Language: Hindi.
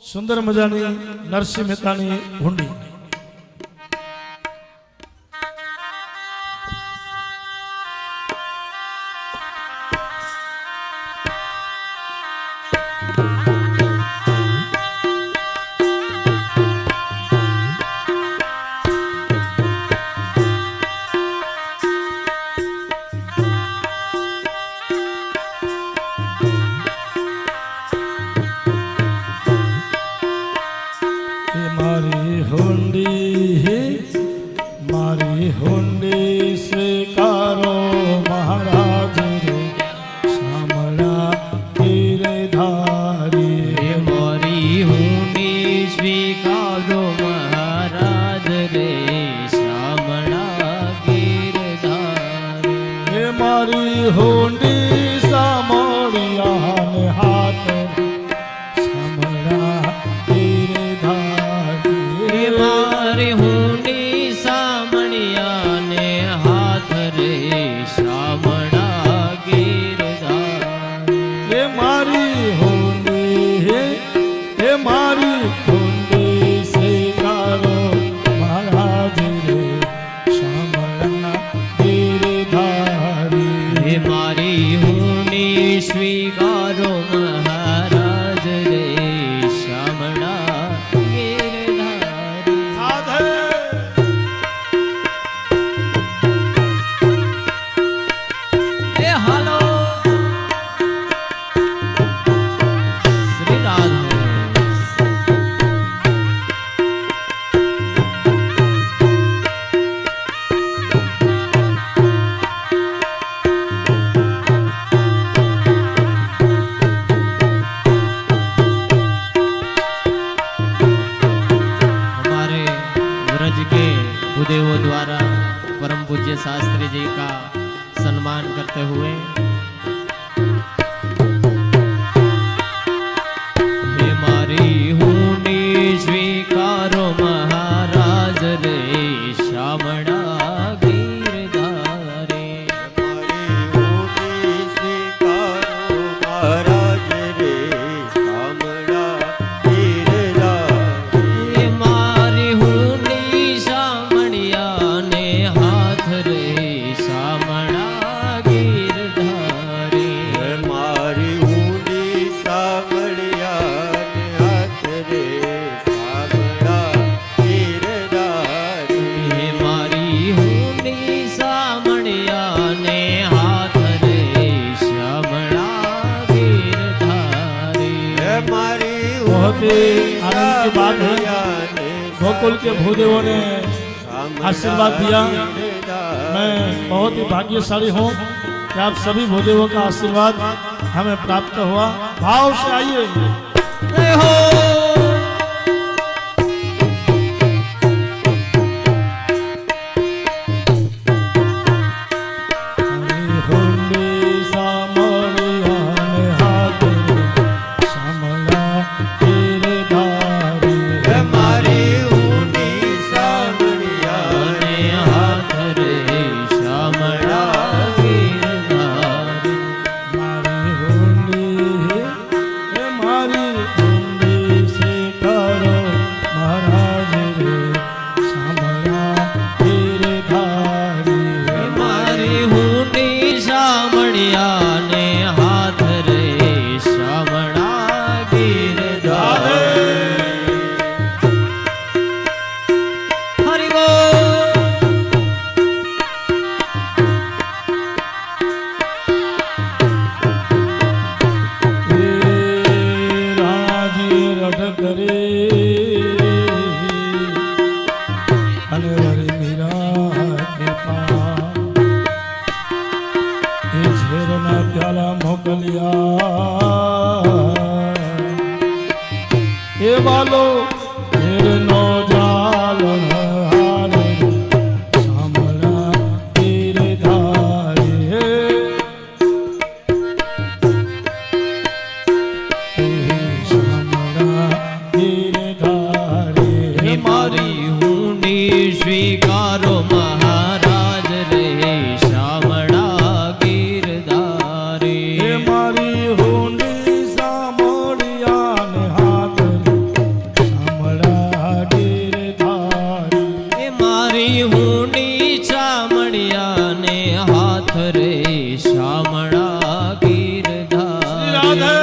સુંદર મજાની નરસિંહ મહેતાની હુંડી. मारी हुंडी स्वीकारो महाराज रे शामळा गिरधारी. मारी हुंडी स्वीकारो महाराज रे शामळा गिरधारी. मारी हुंडी सामोरिया ने हाथ शामळा गिरधारी. मारी हुंडी सामणिया ने हाथ रे शामणा गिरधारी. ये मारी हुंडी ये मारी हुंडी स्वीकारो महाराज रे शामळा गिरधारी. हे मारी हुंडी स्वीकारो महाराज रे शामणा गिरधारी. हे हालो श्री राधा. हमारे ब्रज के भूदेवों द्वारा परम पूज्य शास्त्री जी का सम्मान करते हुए हे मारी हुंडी स्वीकारो महाराज रे शामणा गिरधारी. मारी हुंडी सामरिया ने हाथ रे शामड़ा गिरधारी. हे मारी हुंडी सामणिया ने हाथ रे शामणा गिरधारी. हे मारी हुंडी सामरिया ने हाथ रे शामड़ा गिरधारी. हे मारी बहुत ही आनंद की बात है. गोकुल के भूदेवों ने आशीर्वाद दिया. मैं बहुत ही भाग्यशाली हूँ कि आप सभी भूदेवों का आशीर्वाद हमें प्राप्त हुआ. भाव से आइए. जय हो. हुंडी सामरिया ने हाथ रे शामला गिरधारी. हे मारी हुंडी सामणिया ने हाथ रे शामड़ा गिरधारी. मारी हुंडी हे मारी हुंडी से करो महाराज रे शामला गिरधारी. मारी हुंडी सामड़िया ने हाथ रे शामड़ा गिरधारी. हरि बोल. राजी रट करे अनवर मीरा के पास ये झेरना प्याला मोकलिया ये वालो मेरे नो जालन हाल शामला गिरधारी. शामला गिरधारी. हे मारी हुंडी स्वीकारो महाराज रे शामड़ा गिरधारी. हे मारी हुंडी सामोरिया ने हाथ रे याद है